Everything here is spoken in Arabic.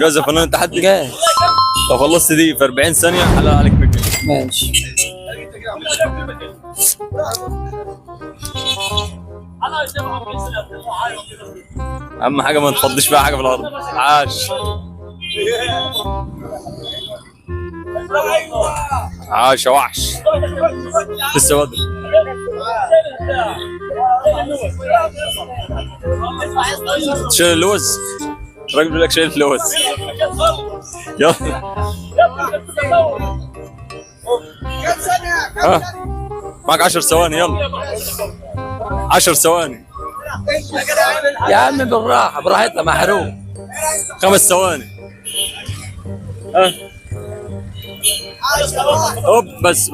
جاهز يا فنان التحدي؟ جاهز. لو خلصت دي في 40 ثانية حلال عليك مجد. ماشي. أهم حاجة ما تفضيش فيها حاجة في الأرض. عاش عاش يا وحش. لسه بدري. شايل اللوز؟ الراجل بيقول لك شايل اللوز. يلا ها معك 10 ثواني. يلا 10 ثواني. يا عم بالراحة براحتنا محروق. 5 ثواني. ها هوب بس